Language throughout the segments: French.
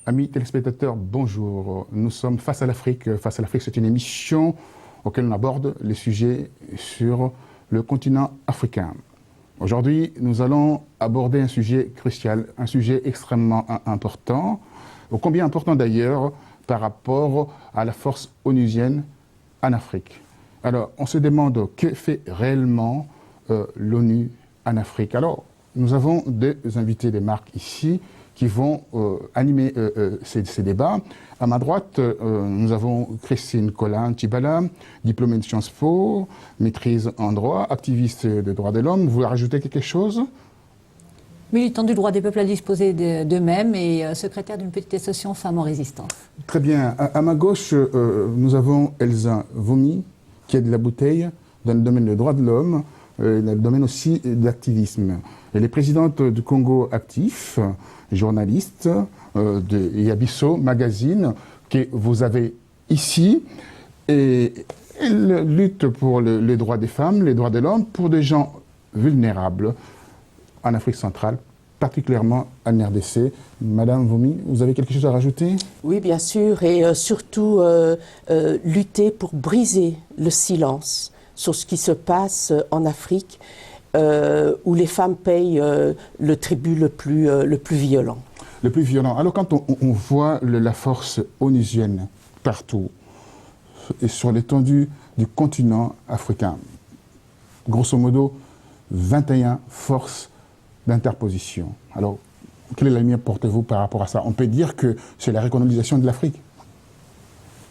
Amis téléspectateurs, bonjour. Nous sommes Face à l'Afrique. Face à l'Afrique, c'est une émission auquel on aborde les sujets sur le continent africain. Aujourd'hui, nous allons aborder un sujet crucial, un sujet extrêmement important, ô combien important d'ailleurs par rapport à la force onusienne en Afrique. Alors, on se demande que fait réellement l'ONU en Afrique. Alors, nous avons deux invités des marques ici qui vont animer ces débats. À ma droite, nous avons Christine Colin-Tibala, diplômée de Sciences Po, maîtrise en droit, activiste des droits de l'homme. Vous voulez rajouter quelque chose? Militant du droit des peuples à disposer d'eux-mêmes et secrétaire d'une petite association Femmes en Résistance. Très bien. À ma gauche, nous avons Elsa Vomi, qui est de la bouteille dans le domaine des droits de l'homme, dans le domaine aussi de l'activisme. Elle est présidente du Congo Actif, journaliste de Yabiso Magazine, que vous avez ici. Et elle lutte pour les droits des femmes, les droits de l'homme, pour des gens vulnérables en Afrique centrale, particulièrement en RDC. Madame Vomi, vous avez quelque chose à rajouter? Oui, bien sûr, et surtout lutter pour briser le silence sur ce qui se passe en Afrique, où les femmes payent le tribut le plus violent. Le plus violent. Alors quand on voit la force onusienne partout, et sur l'étendue du continent africain, grosso modo, 21 forces d'interposition. Alors, quelle est la lumière portez-vous par rapport à ça? On peut dire que c'est la recolonisation de l'Afrique.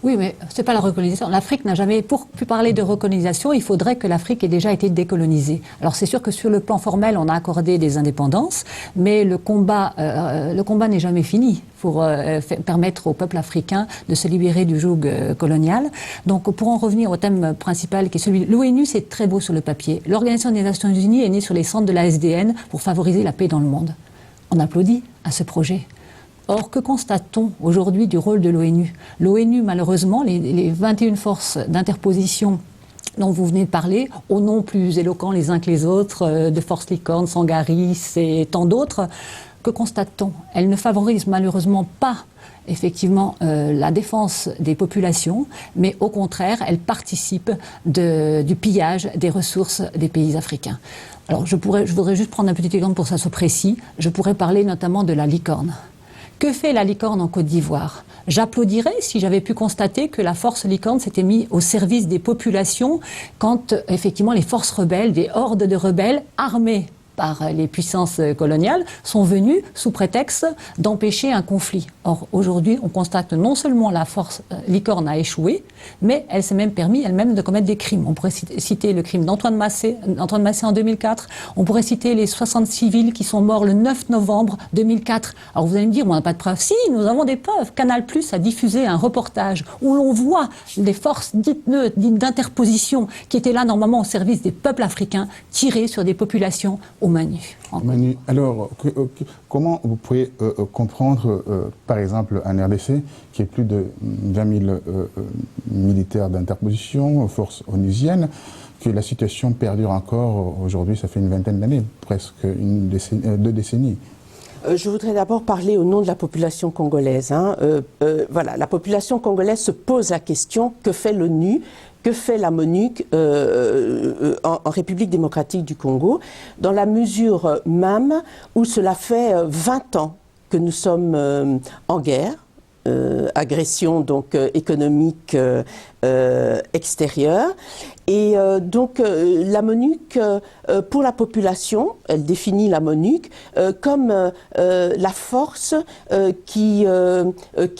Oui, mais ce n'est pas la recolonisation. L'Afrique n'a jamais, pour parler de recolonisation, il faudrait que l'Afrique ait déjà été décolonisée. Alors c'est sûr que sur le plan formel, on a accordé des indépendances, mais le combat n'est jamais fini pour permettre au peuple africain de se libérer du joug colonial. Donc pour en revenir au thème principal qui est celui de l'ONU, c'est très beau sur le papier. L'Organisation des Nations Unies est née sur les cendres de la SDN pour favoriser la paix dans le monde. On applaudit à ce projet. Or, que constate-t-on aujourd'hui du rôle de l'ONU? L'ONU, malheureusement, les 21 forces d'interposition dont vous venez de parler, aux noms plus éloquents les uns que les autres, de Force Licorne, Sangaris et tant d'autres, que constate-t-on? Elles ne favorisent malheureusement pas effectivement la défense des populations, mais au contraire, elles participent du pillage des ressources des pays africains. Alors, je voudrais juste prendre un petit exemple pour que ça soit précis. Je pourrais parler notamment de la licorne. Que fait la licorne en Côte d'Ivoire? J'applaudirais si j'avais pu constater que la force licorne s'était mise au service des populations quand, effectivement, les forces rebelles, des hordes de rebelles armés par les puissances coloniales, sont venus sous prétexte d'empêcher un conflit. Or, aujourd'hui, on constate que non seulement la force licorne a échoué, mais elle s'est même permis elle-même de commettre des crimes. On pourrait citer le crime d'Antoine Massé en 2004. On pourrait citer les 60 civils qui sont morts le 9 novembre 2004. Alors vous allez me dire, on n'a pas de preuves. Si, nous avons des preuves. Canal+ a diffusé un reportage où l'on voit des forces dites neutres, dites d'interposition, qui étaient là normalement au service des peuples africains, tirer sur des populations au Manu. Manu, alors, comment vous pouvez comprendre, par exemple, en RDC, qui est plus de 20 000 militaires d'interposition, forces onusiennes, que la situation perdure encore aujourd'hui, ça fait une vingtaine d'années, presque 2 décennies. Je voudrais d'abord parler au nom de la population congolaise. Voilà, la population congolaise se pose la question, que fait l'ONU ? Que fait la MONUC en République démocratique du Congo, dans la mesure même où cela fait 20 ans que nous sommes en guerre, agression donc économique extérieure. Et donc la MONUC, pour la population, elle définit la MONUC comme la force qui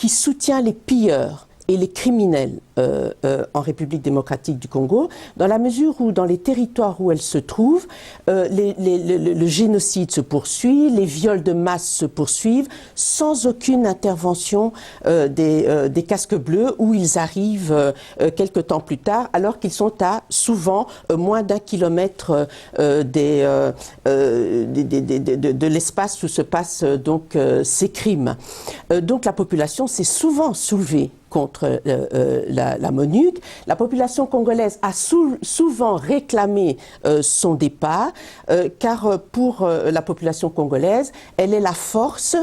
soutient les pilleurs et les criminels en République démocratique du Congo, dans la mesure où dans les territoires où elle se trouve, le génocide se poursuit, les viols de masse se poursuivent, sans aucune intervention des casques bleus, où ils arrivent quelque temps plus tard, alors qu'ils sont à souvent moins d'1 kilomètre de l'espace où se passent donc ces crimes. Donc la population s'est souvent soulevée contre la MONUC. La population congolaise a souvent réclamé son départ, car pour la population congolaise, elle est la force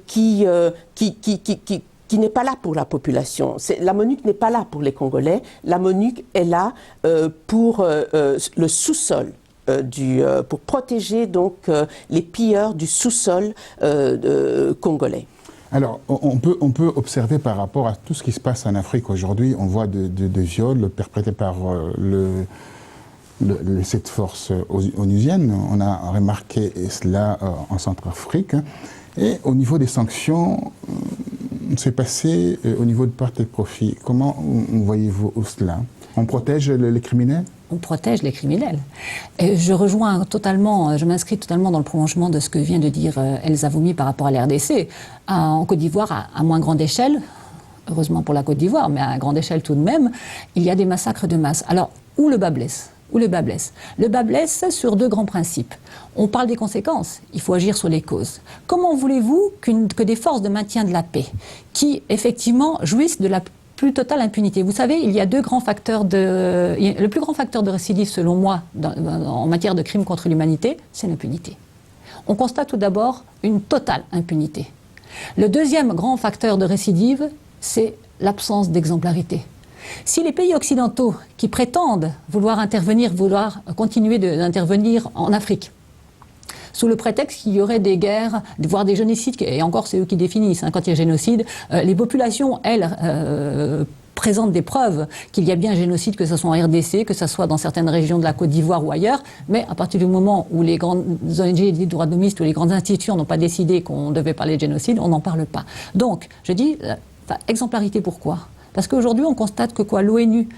qui n'est pas là pour la population. La MONUC n'est pas là pour les Congolais. La MONUC est là pour le sous-sol. Pour protéger donc les pilleurs du sous-sol congolais. Alors, on peut observer par rapport à tout ce qui se passe en Afrique aujourd'hui, on voit de viols perpétrés par cette force onusienne. On a remarqué cela en Centrafrique. Et au niveau des sanctions, c'est passé au niveau de perte et de profit. Comment voyez-vous cela? On protège les criminels? On protège les criminels. Et je m'inscris totalement dans le prolongement de ce que vient de dire Elsa Voumi par rapport à l'RDC. En Côte d'Ivoire, à moins grande échelle, heureusement pour la Côte d'Ivoire, mais à grande échelle tout de même, il y a des massacres de masse. Alors, où le bas blesse? Le bas blesse sur deux grands principes. On parle des conséquences, il faut agir sur les causes. Comment voulez-vous que des forces de maintien de la paix, qui effectivement jouissent de la plus totale impunité. Vous savez, il y a deux grands facteurs le plus grand facteur de récidive, selon moi, en matière de crimes contre l'humanité, c'est l'impunité. On constate tout d'abord une totale impunité. Le deuxième grand facteur de récidive, c'est l'absence d'exemplarité. Si les pays occidentaux qui prétendent vouloir continuer d'intervenir en Afrique, sous le prétexte qu'il y aurait des guerres, voire des génocides, et encore c'est eux qui définissent, quand il y a génocide, les populations, elles, présentent des preuves qu'il y a bien un génocide, que ce soit en RDC, que ce soit dans certaines régions de la Côte d'Ivoire ou ailleurs, mais à partir du moment où les grandes ONG des droits de l'homme ou les grandes institutions n'ont pas décidé qu'on devait parler de génocide, on n'en parle pas. Donc, je dis, exemplarité pourquoi? Parce qu'aujourd'hui, on constate que l'ONU,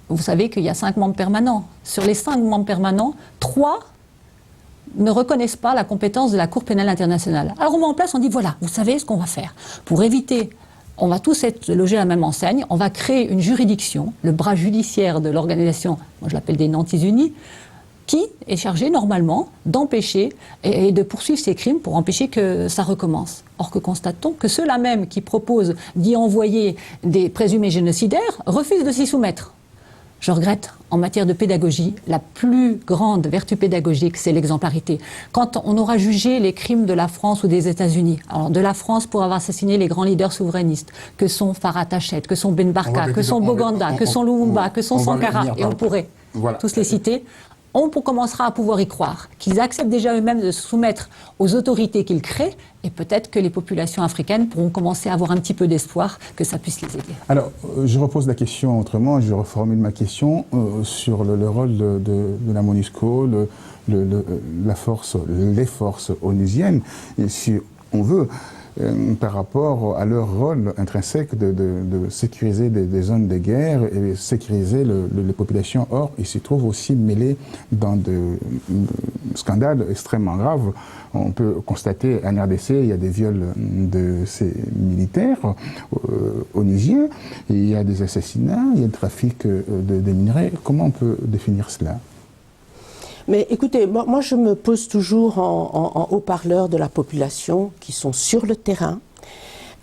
vous savez qu'il y a 5 membres permanents. Sur les 5 membres permanents, 3 ne reconnaissent pas la compétence de la Cour pénale internationale. Alors on met en place, on dit voilà, vous savez ce qu'on va faire. Pour éviter, on va tous être logés à la même enseigne, on va créer une juridiction, le bras judiciaire de l'organisation, moi je l'appelle des Nantis Unis, qui est chargé normalement d'empêcher et de poursuivre ces crimes pour empêcher que ça recommence. Or que constatons que ceux-là même qui proposent d'y envoyer des présumés génocidaires refusent de s'y soumettre. Je regrette, en matière de pédagogie, la plus grande vertu pédagogique, c'est l'exemplarité. Quand on aura jugé les crimes de la France ou des États-Unis, alors de la France pour avoir assassiné les grands leaders souverainistes, que sont Farah Tachet, que sont Ben Barka, que sont Boganda, que sont Lumumba, que sont Sankara, et on pourrait tous les citer, on commencera à pouvoir y croire, qu'ils acceptent déjà eux-mêmes de se soumettre aux autorités qu'ils créent, et peut-être que les populations africaines pourront commencer à avoir un petit peu d'espoir que ça puisse les aider. Alors, je repose la question autrement, je reformule ma question sur le rôle de la MONUSCO, les forces onusiennes, et si on veut, par rapport à leur rôle intrinsèque de sécuriser des zones de guerre et sécuriser les populations. Or, ils se trouvent aussi mêlés dans des scandales extrêmement graves. On peut constater en RDC, il y a des viols de ces militaires onusiens, il y a des assassinats, il y a le trafic de minerais. Comment on peut définir cela ? Mais écoutez, moi je me pose toujours en haut-parleur de la population qui sont sur le terrain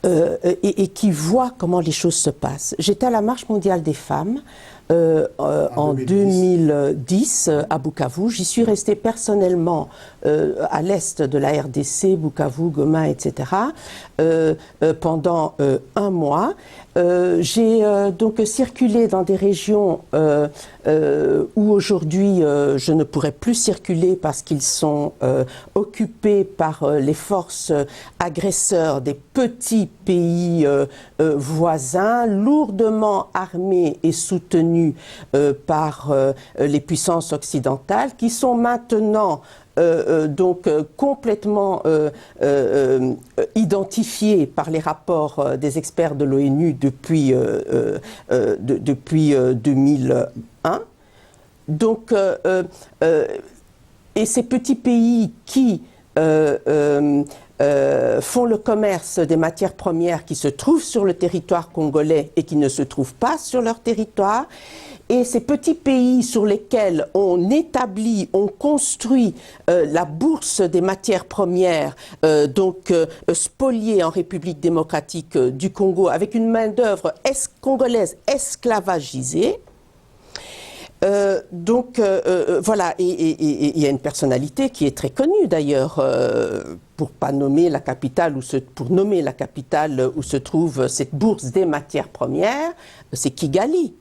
et qui voient comment les choses se passent. J'étais à la Marche mondiale des femmes en 2010 à Bukavu. J'y suis restée personnellement à l'est de la RDC, Bukavu, Goma, etc. Pendant 1 mois. J'ai donc circulé dans des régions où aujourd'hui je ne pourrais plus circuler parce qu'ils sont occupés par les forces agresseurs des petits pays voisins, lourdement armés et soutenus par les puissances occidentales, qui sont maintenant donc complètement identifiés par les rapports des experts de l'ONU depuis 2001. Donc, et ces petits pays qui font le commerce des matières premières qui se trouvent sur le territoire congolais et qui ne se trouvent pas sur leur territoire. Et ces petits pays sur lesquels on établit, on construit la bourse des matières premières, spoliée en République démocratique du Congo, avec une main-d'œuvre congolaise esclavagisée. Voilà, et il y a une personnalité qui est très connue d'ailleurs, pour nommer la capitale où se trouve cette bourse des matières premières, c'est Kigali.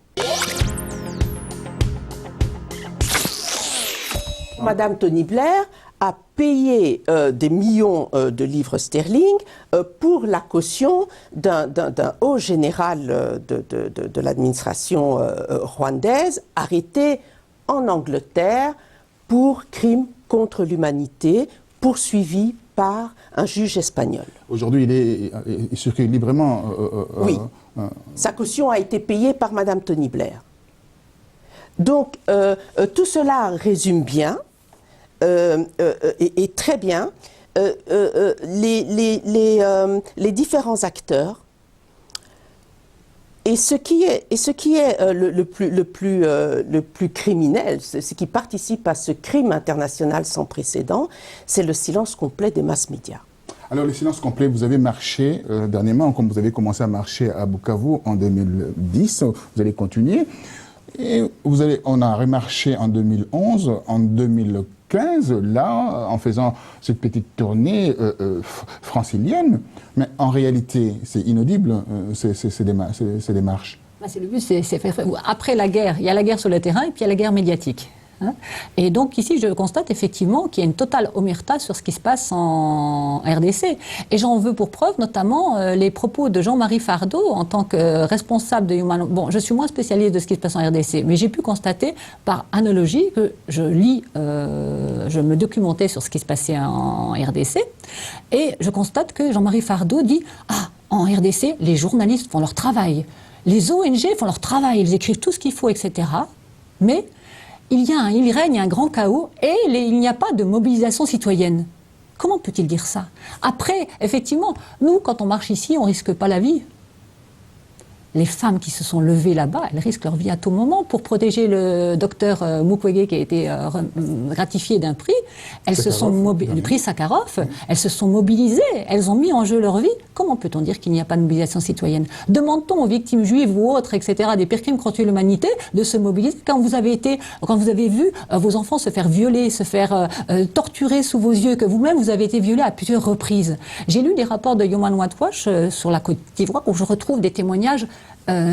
Madame Tony Blair a payé des millions de livres sterling pour la caution d'un haut général de l'administration rwandaise arrêté en Angleterre pour crime contre l'humanité, poursuivi par un juge espagnol. Aujourd'hui, il circule librement. Oui, sa caution a été payée par Madame Tony Blair. Donc, tout cela résume bien, et très bien, les différents acteurs. Et ce qui est le plus criminel, ce qui participe à ce crime international sans précédent, c'est le silence complet des mass médias. Alors, le silence complet, vous avez marché dernièrement, comme vous avez commencé à marcher à Bukavu en 2010, vous allez continuer. Et on a remarché en 2011, en 2015, là, en faisant cette petite tournée francilienne. Mais en réalité, c'est inaudible, ces démarches. C'est le but, c'est faire. Après la guerre, il y a la guerre sur le terrain et puis il y a la guerre médiatique. Et donc ici, je constate effectivement qu'il y a une totale omerta sur ce qui se passe en RDC. Et j'en veux pour preuve notamment les propos de Jean-Marie Fardeau en tant que responsable de Human... Bon, je suis moins spécialiste de ce qui se passe en RDC, mais j'ai pu constater par analogie que je me documentais sur ce qui se passait en RDC, et je constate que Jean-Marie Fardeau dit « Ah, en RDC, les journalistes font leur travail, les ONG font leur travail, ils écrivent tout ce qu'il faut, etc. » Mais il règne un grand chaos et il n'y a pas de mobilisation citoyenne. Comment peut-il dire ça? Après, effectivement, nous, quand on marche ici, on ne risque pas la vie. Les femmes qui se sont levées là-bas, elles risquent leur vie à tout moment pour protéger le docteur Mukwege qui a été gratifié d'un prix. Elles se sont le prix Sakharov. Elles se sont mobilisées. Elles ont mis en jeu leur vie. Comment peut-on dire qu'il n'y a pas de mobilisation citoyenne? Demande-t-on aux victimes juives ou autres, etc., des pires crimes contre l'humanité, de se mobiliser quand vous avez vu vos enfants se faire violer, se faire torturer sous vos yeux, que vous-même vous avez été violé à plusieurs reprises? J'ai lu des rapports de Human Rights Watch sur la Côte d'Ivoire où je retrouve des témoignages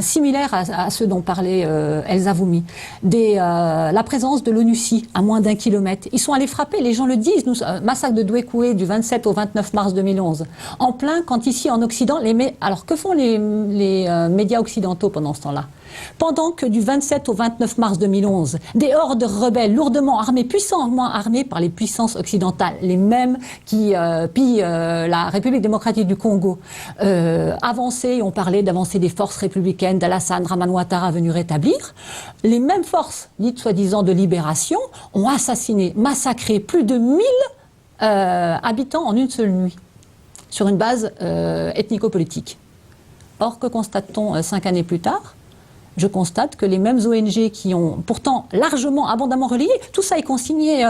similaires à ceux dont parlait Elsa Voumi. La présence de l'ONUCI à moins d'1 kilomètre. Ils sont allés frapper, les gens le disent. Massacre de Douékoué du 27 au 29 mars 2011. En plein, quand ici en Occident, alors que font les médias occidentaux pendant ce temps-là? Pendant que du 27 au 29 mars 2011, des hordes rebelles lourdement armées, puissamment armées par les puissances occidentales, les mêmes qui pillent la République démocratique du Congo, avançaient, on parlait d'avancer des forces républicaines d'Alassane Draman Ouattara venus rétablir, les mêmes forces, dites soi-disant de libération, ont assassiné, massacré plus de 1000 habitants en une seule nuit, sur une base ethnico-politique. Or, que constate-t-on 5 années plus tard? Je constate que les mêmes ONG qui ont pourtant largement, abondamment relayé, tout ça est consigné.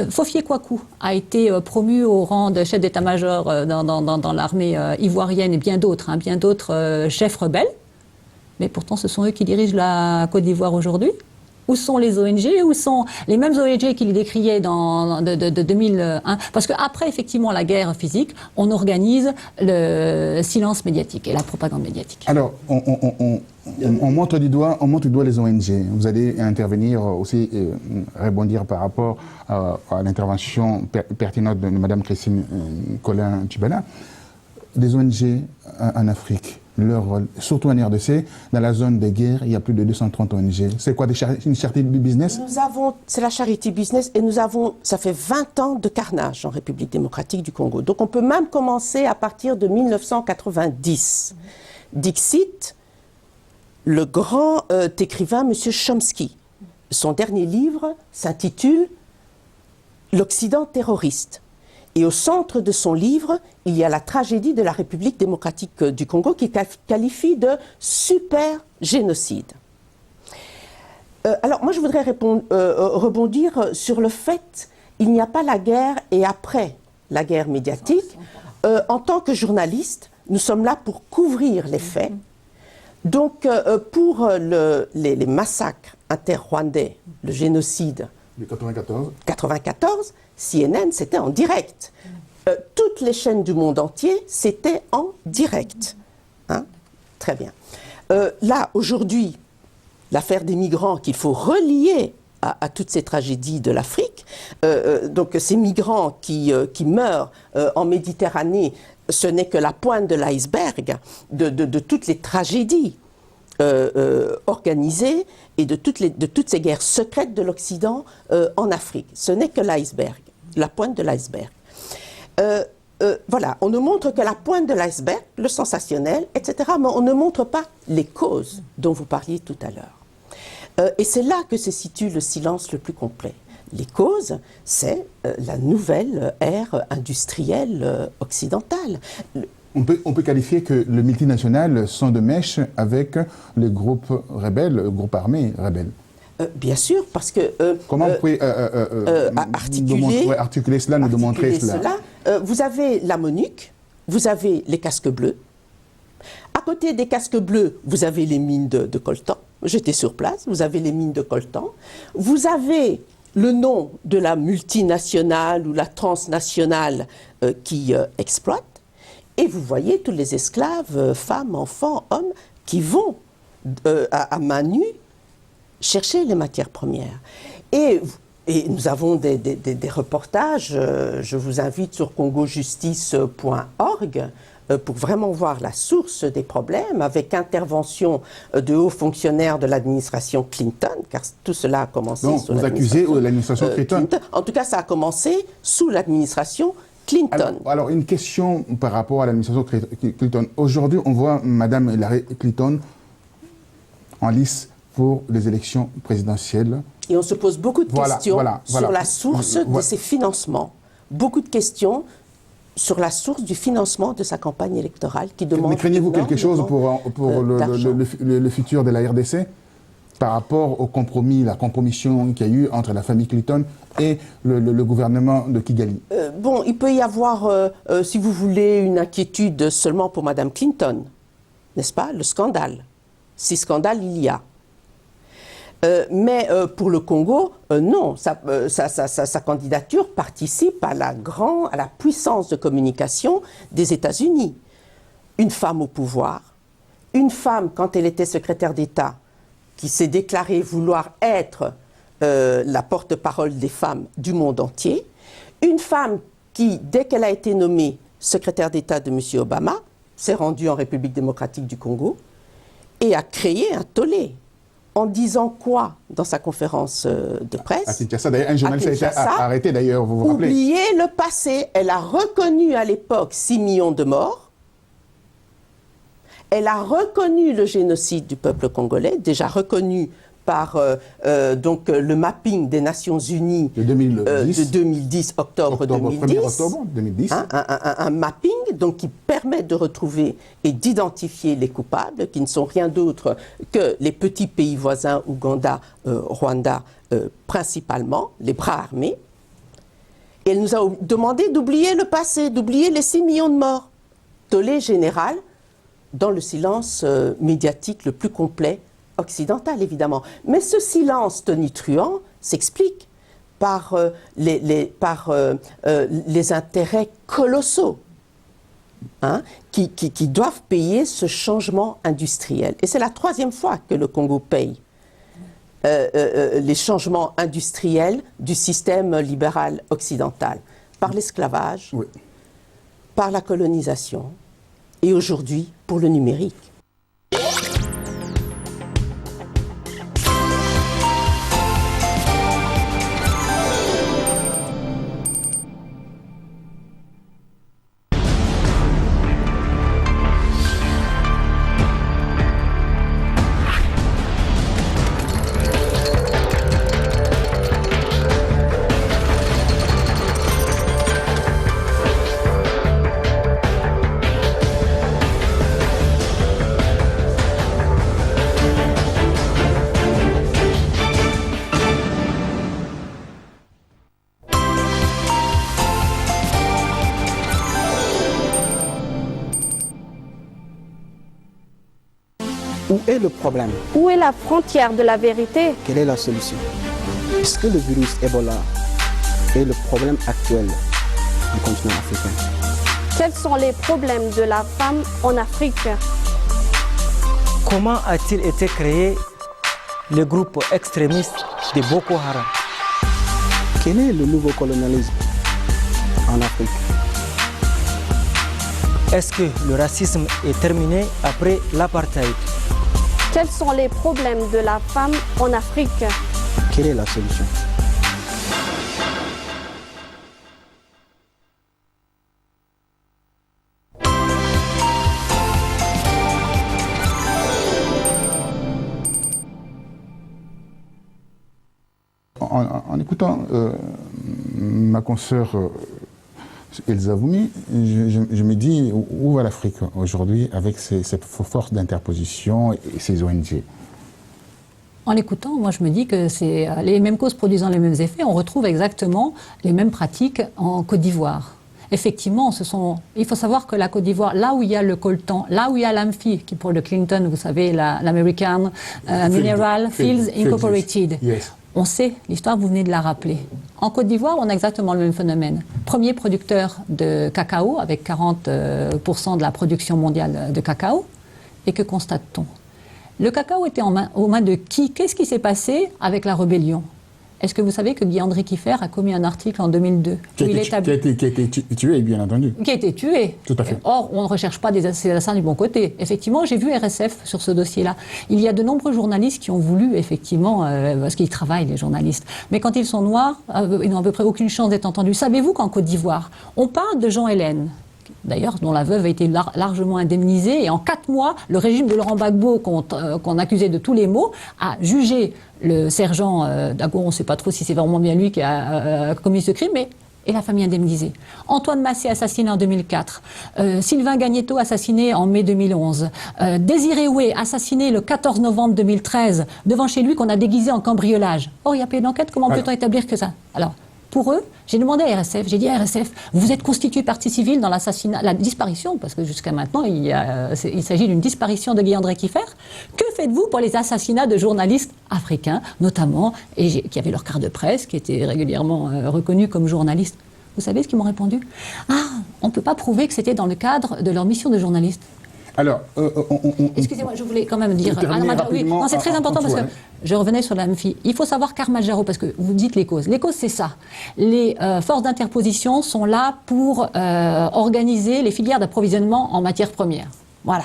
Fofié Kouakou a été promu au rang de chef d'état-major dans l'armée ivoirienne et bien d'autres chefs rebelles. Mais pourtant, ce sont eux qui dirigent la Côte d'Ivoire aujourd'hui. Où sont les ONG? Où sont les mêmes ONG qui les décriaient de 2001? Parce qu'après, effectivement, la guerre physique, on organise le silence médiatique et la propagande médiatique. Alors, on montre du doigt les ONG. Vous allez intervenir aussi, rebondir par rapport à l'intervention pertinente de Mme Christine Colin-Tchibana. Des ONG en Afrique, leur rôle, surtout en RDC, dans la zone de guerre, il y a plus de 230 ONG. C'est quoi, une charity business? C'est la charity business et ça fait 20 ans de carnage en République démocratique du Congo. Donc on peut même commencer à partir de 1990. Dixit, le grand écrivain M. Chomsky, son dernier livre s'intitule « L'Occident terroriste ». Et au centre de son livre, il y a la tragédie de la République démocratique du Congo qui qualifie de super génocide. Alors moi je voudrais rebondir sur le fait qu'il n'y a pas la guerre et après la guerre médiatique. En tant que journaliste, nous sommes là pour couvrir les faits. Donc pour les massacres inter-rwandais, le génocide de 94, CNN, c'était en direct. Toutes les chaînes du monde entier, c'était en direct. Hein? Très bien. Là, aujourd'hui, l'affaire des migrants qu'il faut relier à toutes ces tragédies de l'Afrique, donc ces migrants qui meurent en Méditerranée, ce n'est que la pointe de l'iceberg de toutes les tragédies organisées et de toutes ces guerres secrètes de l'Occident en Afrique. Ce n'est que l'iceberg, la pointe de l'iceberg. Voilà, on ne montre que la pointe de l'iceberg, le sensationnel, etc., mais on ne montre pas les causes dont vous parliez tout à l'heure. Et c'est là que se situe le silence le plus complet. Les causes, c'est la nouvelle ère industrielle occidentale. On peut qualifier que le multinational sont de mèche avec les groupes rebelles, le groupe armé rebelle. Bien sûr, parce que... Comment vous pouvez articuler cela, nous démontrer cela? Vous avez la MONUC, vous avez les casques bleus. À côté des casques bleus, vous avez les mines de coltan. J'étais sur place, vous avez les mines de coltan. Vous avez le nom de la multinationale ou la transnationale qui exploite. Et vous voyez tous les esclaves, femmes, enfants, hommes, qui vont à main nue chercher les matières premières. Et nous avons des reportages, je vous invite sur congojustice.org pour vraiment voir la source des problèmes, avec intervention de hauts fonctionnaires de l'administration Clinton, car tout cela a commencé sous l'administration Clinton. En tout cas, ça a commencé sous l'administration Clinton. Alors, une question par rapport à l'administration Clinton. Aujourd'hui, on voit Mme Hillary Clinton en lice pour les élections présidentielles. Et on se pose beaucoup de questions sur la source de ses financements. Beaucoup de questions sur la source du financement de sa campagne électorale qui demande... Mais craignez-vous quelque chose pour le futur de la RDC par rapport au compromis, la compromission qu'il y a eu entre la famille Clinton et le gouvernement de Kigali? Bon, il peut y avoir, si vous voulez, une inquiétude seulement pour Mme Clinton, n'est-ce pas? Le scandale. Si scandale il y a. Mais pour le Congo, non, sa candidature participe à la puissance de communication des États-Unis. Une femme au pouvoir, une femme, quand elle était secrétaire d'État, qui s'est déclarée vouloir être la porte-parole des femmes du monde entier, une femme qui, dès qu'elle a été nommée secrétaire d'État de M. Obama, s'est rendue en République démocratique du Congo et a créé un tollé. En disant quoi dans sa conférence de presse? À Kinshasa, d'ailleurs, un journaliste a été arrêté, d'ailleurs, vous vous rappelez? Oubliez le passé. Elle a reconnu à l'époque 6 millions de morts. Elle a reconnu le génocide du peuple congolais, déjà reconnu par donc, le mapping des Nations Unies de 2010, octobre 2010. 1er octobre 2010. Un mapping donc, qui permet de retrouver et d'identifier les coupables, qui ne sont rien d'autre que les petits pays voisins, Ouganda, Rwanda, principalement, les bras armés. Et elle nous a demandé d'oublier le passé, d'oublier les 6 millions de morts. Tollé général, dans le silence médiatique le plus complet, occidental évidemment. Mais ce silence tonitruant s'explique par les intérêts colossaux qui doivent payer ce changement industriel. Et c'est la 3e fois que le Congo paye les changements industriels du système libéral occidental, par l'esclavage, oui, par la colonisation et aujourd'hui pour le numérique. Où est le problème? Où est la frontière de la vérité? Quelle est la solution? Est-ce que le virus Ebola est le problème actuel du continent africain? Quels sont les problèmes de la femme en Afrique? Comment a-t-il été créé le groupe extrémiste de Boko Haram? Quel est le nouveau colonialisme en Afrique? Est-ce que le racisme est terminé après l'apartheid? Quels sont les problèmes de la femme en Afrique? Quelle est la solution? En écoutant ma consoeur Elsa Voumi, je me dis où va l'Afrique aujourd'hui avec cette force d'interposition et ces ONG? En l'écoutant, moi je me dis que c'est les mêmes causes produisant les mêmes effets. On retrouve exactement les mêmes pratiques en Côte d'Ivoire. Effectivement, il faut savoir que la Côte d'Ivoire, là où il y a le coltan, là où il y a l'AMFI, qui pour le Clinton, vous savez, l'American Mineral Fields Incorporated, yes. On sait, l'histoire, vous venez de la rappeler. En Côte d'Ivoire, on a exactement le même phénomène. Premier producteur de cacao, avec 40% de la production mondiale de cacao. Et que constate-t-on? Le cacao était aux mains de qui? Qu'est-ce qui s'est passé avec la rébellion? Est-ce que vous savez que Guy-André Kieffer a commis un article en 2002 qui a été tué, bien entendu. Qui a été tué. Tout à fait. Or, on ne recherche pas ces assassins du bon côté. Effectivement, j'ai vu RSF sur ce dossier-là. Il y a de nombreux journalistes qui ont voulu, effectivement, parce qu'ils travaillent, les journalistes. Mais quand ils sont noirs, ils n'ont à peu près aucune chance d'être entendus. Savez-vous qu'en Côte d'Ivoire, on parle de Jean Hélène, d'ailleurs, dont la veuve a été largement indemnisée. Et en 4 mois, le régime de Laurent Gbagbo, qu'on accusait de tous les maux, a jugé le sergent Dago, on ne sait pas trop si c'est vraiment bien lui qui a commis ce crime, mais et la famille indemnisée. Antoine Massé assassiné en 2004. Sylvain Gagnetto assassiné en mai 2011. Désiré Oué assassiné le 14 novembre 2013 devant chez lui qu'on a déguisé en cambriolage. Or, il y a pas eu d'enquête, comment peut-on établir que ça? Alors, pour eux, j'ai demandé à RSF, j'ai dit à RSF, vous êtes constitué partie civile dans l'assassinat, la disparition, parce que jusqu'à maintenant, il s'agit d'une disparition de Guy-André Kieffer. Que faites-vous pour les assassinats de journalistes africains, notamment, et qui avaient leur carte de presse, qui étaient régulièrement reconnus comme journalistes? Vous savez ce qu'ils m'ont répondu? Ah, on ne peut pas prouver que c'était dans le cadre de leur mission de journaliste. Alors, excusez-moi, je voulais quand même dire. Oui, c'est très important parce que je revenais sur l'AMFI. Il faut savoir qu'Armajaro, parce que vous dites les causes. Les causes, c'est ça. Les forces d'interposition sont là pour organiser les filières d'approvisionnement en matières premières. Voilà.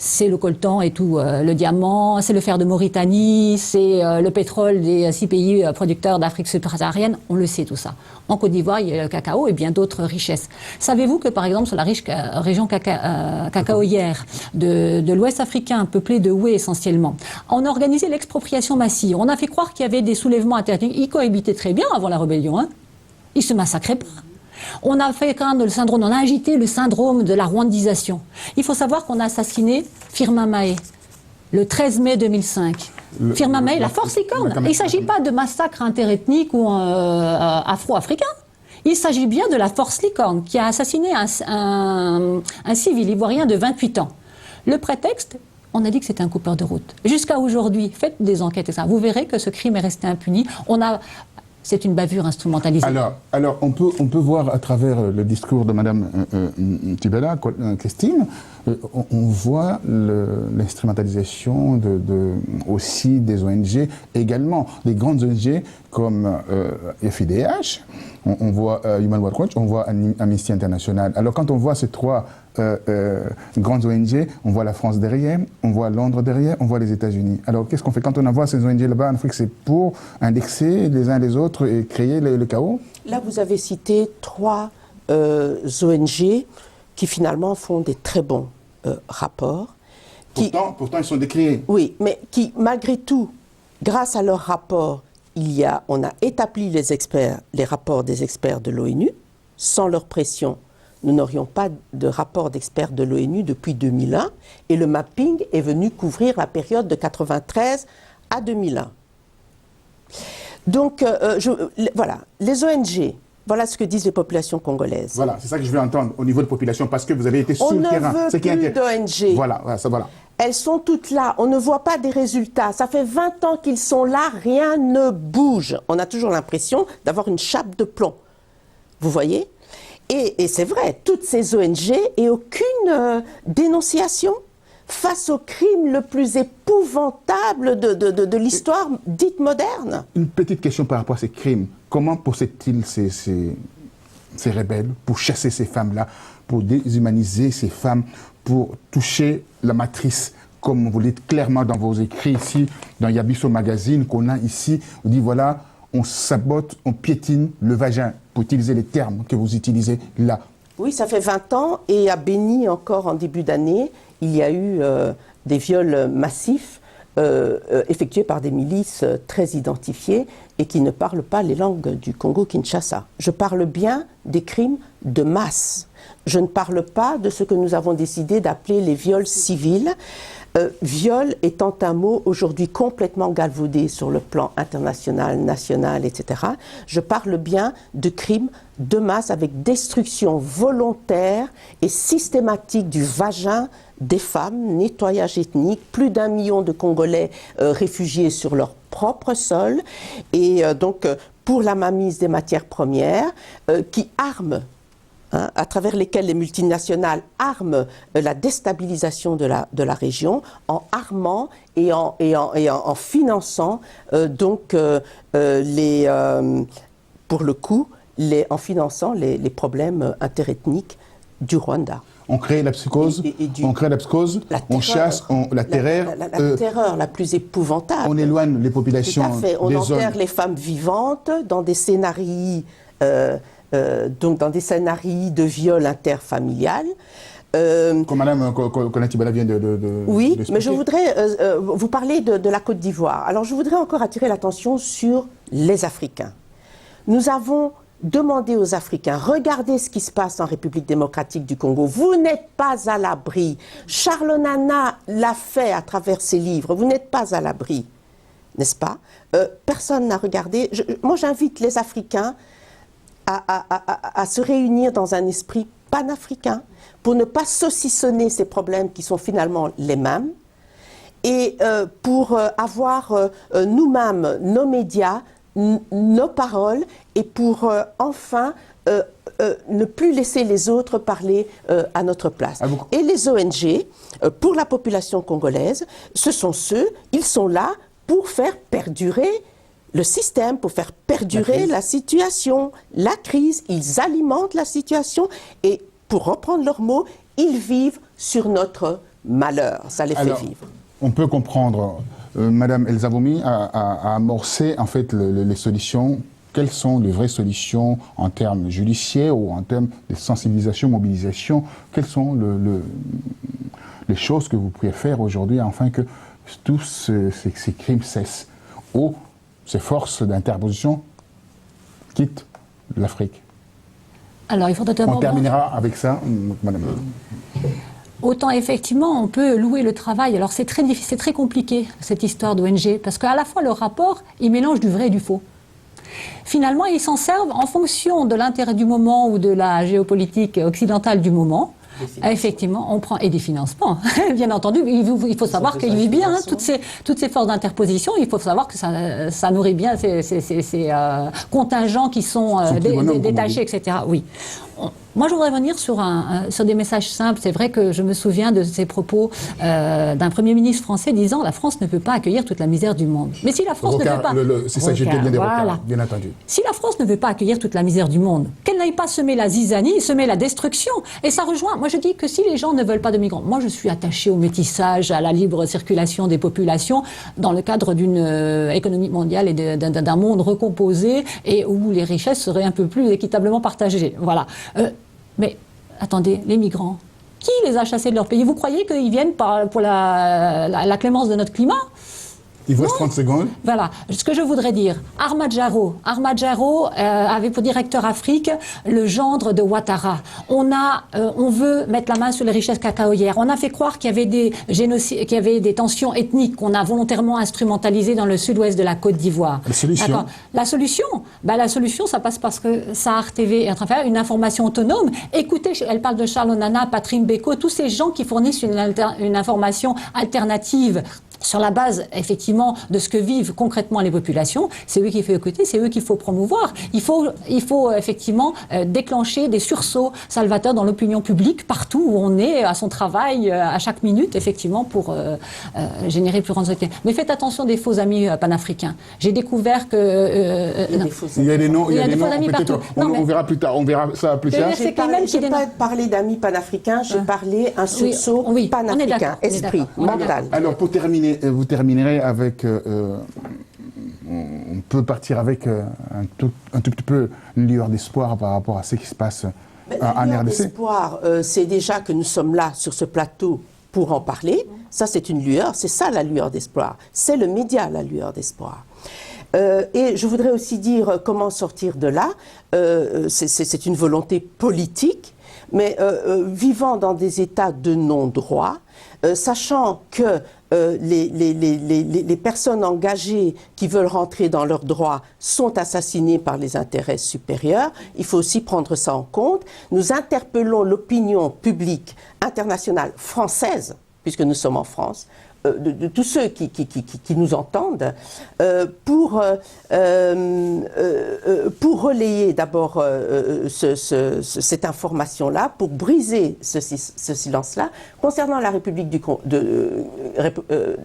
C'est le coltan et tout, le diamant, c'est le fer de Mauritanie, c'est le pétrole des 6 pays producteurs d'Afrique subsaharienne, on le sait tout ça. En Côte d'Ivoire, il y a le cacao et bien d'autres richesses. Savez-vous que par exemple sur la riche région cacaoyère de l'Ouest africain, peuplée de Oué essentiellement, on a organisé l'expropriation massive. On a fait croire qu'il y avait des soulèvements interethniques. Ils cohabitaient très bien avant la rébellion, hein. Ils se massacraient pas. On a fait craindre le syndrome, on a agité le syndrome de la rwandisation. Il faut savoir qu'on a assassiné Firmin Mahé le 13 mai 2005. Firmin Mahé, la force licorne. Il ne s'agit pas de massacre interethnique ou afro-africain. Il s'agit bien de la force licorne qui a assassiné un civil ivoirien de 28 ans. Le prétexte, on a dit que c'était un coupeur de route. Jusqu'à aujourd'hui, faites des enquêtes et ça. Vous verrez que ce crime est resté impuni. C'est une bavure instrumentalisée. Alors on peut voir à travers le discours de Mme Tibella, Christine, on voit l'instrumentalisation aussi des ONG, également des grandes ONG comme FIDH, on voit Human Rights Watch, on voit Amnesty International. Alors quand on voit ces 3 grandes ONG, on voit la France derrière, on voit Londres derrière, on voit les États-Unis. Alors qu'est-ce qu'on fait quand on envoie ces ONG là-bas en Afrique? C'est pour indexer les uns les autres et créer le chaos? Là, vous avez cité 3 ONG qui finalement font des très bons rapports. Pourtant, ils sont décriés. Oui, mais qui, malgré tout, grâce à leurs rapports, on a établi les rapports des experts de l'ONU. Sans leur pression, nous n'aurions pas de rapport d'experts de l'ONU depuis 2001. Et le mapping est venu couvrir la période de 1993 à 2001. Donc, voilà, les ONG, voilà ce que disent les populations congolaises. Voilà, c'est ça que je veux entendre au niveau de la population, parce que vous avez été sur le terrain. On ne veut plus d'ONG. Voilà. Elles sont toutes là. On ne voit pas des résultats. Ça fait 20 ans qu'ils sont là, rien ne bouge. On a toujours l'impression d'avoir une chape de plomb. Vous voyez ? Et c'est vrai, toutes ces ONG et aucune dénonciation face au crime le plus épouvantable de l'histoire dite moderne. Une petite question par rapport à ces crimes. Comment possèdent-ils ces rebelles pour chasser ces femmes-là, pour déshumaniser ces femmes, pour toucher la matrice, comme vous le dites clairement dans vos écrits ici, dans Yabiso Magazine, qu'on a ici, vous dit voilà, on sabote, on piétine le vagin, pour utiliser les termes que vous utilisez là. Oui, ça fait 20 ans, et à Béni, encore en début d'année, il y a eu des viols massifs effectués par des milices très identifiées et qui ne parlent pas les langues du Congo-Kinshasa. Je parle bien des crimes de masse. Je ne parle pas de ce que nous avons décidé d'appeler les viols civils. Viol étant un mot aujourd'hui complètement galvaudé sur le plan international, national, etc. Je parle bien de crimes de masse avec destruction volontaire et systématique du vagin des femmes, nettoyage ethnique, plus d'1 million de Congolais réfugiés sur leur propre sol, et donc pour la mainmise des matières premières qui arment, à travers lesquels les multinationales arment la déstabilisation de la région en armant et en finançant pour le coup, en finançant les problèmes interethniques du Rwanda. On crée la psychose, on chasse, la terreur. La terreur la plus épouvantable. On éloigne les populations. Tout à fait. On enterre les femmes vivantes dans des scénarios, dans des scénarios de viol interfamilial. Comme Mme Konatibala vient de oui, de mais je voudrais vous parler de la Côte d'Ivoire. Alors je voudrais encore attirer l'attention sur les Africains. Nous avons demandé aux Africains, regardez ce qui se passe en République démocratique du Congo. Vous n'êtes pas à l'abri. Charles Nana l'a fait à travers ses livres. Vous n'êtes pas à l'abri, n'est-ce pas? Personne n'a regardé. Moi, j'invite les Africains à se réunir dans un esprit panafricain pour ne pas saucissonner ces problèmes qui sont finalement les mêmes et pour avoir nous-mêmes nos médias, nos paroles et pour enfin ne plus laisser les autres parler à notre place. Et les ONG, pour la population congolaise, ce sont ils sont là pour faire perdurer le système, pour faire perdurer la situation, la crise. Ils alimentent la situation et, pour reprendre leurs mots, ils vivent sur notre malheur. Ça les fait vivre. On peut comprendre. Madame Elzavoumi a amorcé en fait les solutions. Quelles sont les vraies solutions en termes judiciaires ou en termes de sensibilisation, mobilisation? Quelles sont les choses que vous pouvez faire aujourd'hui afin que tous ces crimes cessent ou ces forces d'interposition quittent l'Afrique? Alors, il faudrait d'abord... On terminera avec ça, Madame. Autant effectivement, on peut louer le travail. Alors c'est très difficile, c'est très compliqué cette histoire d'ONG, parce qu'à la fois le rapport, il mélange du vrai et du faux. Finalement, ils s'en servent en fonction de l'intérêt du moment ou de la géopolitique occidentale du moment. Effectivement, on prend et des financements, bien entendu. Il faut savoir qu'il vit bien toutes ces forces d'interposition. Il faut savoir que ça nourrit bien ces contingents qui sont détachés, etc. Oui. Moi, je voudrais revenir sur des messages simples. C'est vrai que je me souviens de ces propos d'un Premier ministre français disant « La France ne peut pas accueillir toute la misère du monde ». Mais si la France ne peut pas... C'est ça, j'étais bien des Rocard, bien entendu. Si la France ne veut pas accueillir toute la misère du monde, qu'elle n'aille pas semer la zizanie, semer la destruction. Et ça rejoint... Moi, je dis que si les gens ne veulent pas de migrants... Moi, je suis attachée au métissage, à la libre circulation des populations dans le cadre d'une économie mondiale et d'un monde recomposé et où les richesses seraient un peu plus équitablement partagées. Voilà. Mais attendez, les migrants, qui les a chassés de leur pays? Vous croyez qu'ils viennent pour la clémence de notre climat? Il vous reste 30 secondes. Voilà, ce que je voudrais dire, Ahmad Jarro avait pour directeur Afrique le gendre de Ouattara. On veut mettre la main sur les richesses cacaoyères. On a fait croire qu'il y avait des génocides, qu'il y avait des tensions ethniques qu'on a volontairement instrumentalisées dans le sud-ouest de la Côte d'Ivoire. La solution? La solution, ça passe parce que Sahar TV est en train de faire une information autonome. Écoutez, elle parle de Charles Onana, Patrick Beko, tous ces gens qui fournissent une information alternative sur la base, effectivement, de ce que vivent concrètement les populations. C'est eux qu'il faut écouter, c'est eux qu'il faut promouvoir. Il faut effectivement déclencher des sursauts salvateurs dans l'opinion publique, partout où on est, à son travail, à chaque minute, effectivement, pour générer plus grande société. Mais faites attention des faux amis panafricains. J'ai découvert que... il y a des noms, peut-être on verra plus tard, on verra ça plus tard. Je n'ai pas parlé d'amis panafricains, j'ai parlé un sursaut panafricain, esprit, mental. Alors, pour terminer, vous terminerez avec... on peut partir avec un tout petit peu une lueur d'espoir par rapport à ce qui se passe en RDC. L'espoir, c'est déjà que nous sommes là, sur ce plateau, pour en parler. Ça, c'est une lueur, c'est ça la lueur d'espoir. C'est le média, la lueur d'espoir. Et je voudrais aussi dire comment sortir de là. C'est une volonté politique, mais vivant dans des états de non-droit, sachant que les personnes engagées qui veulent rentrer dans leurs droits sont assassinées par les intérêts supérieurs, il faut aussi prendre ça en compte. Nous interpellons l'opinion publique internationale française, puisque nous sommes en France, de tous ceux qui nous entendent, pour relayer d'abord cette information-là, pour briser ce silence-là. Concernant la République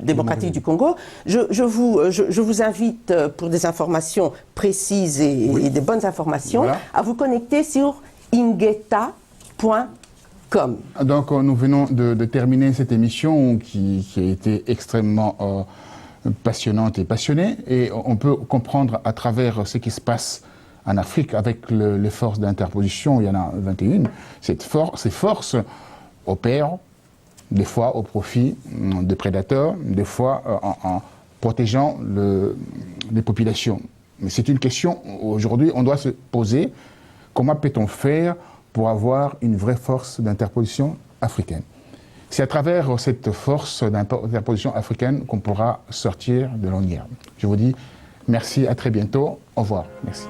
démocratique du Congo, je vous invite, pour des informations précises et des bonnes informations, à vous connecter sur ingeta.com. Donc nous venons de terminer cette émission qui a été extrêmement passionnante et passionnée, et on peut comprendre à travers ce qui se passe en Afrique avec les forces d'interposition, il y en a 21, ces forces opèrent des fois au profit de prédateurs, des fois en protégeant les populations. Mais c'est une question, aujourd'hui, on doit se poser, comment peut-on faire pour avoir une vraie force d'interposition africaine. C'est à travers cette force d'interposition africaine qu'on pourra sortir de l'ornière. Je vous dis merci, à très bientôt, au revoir. Merci.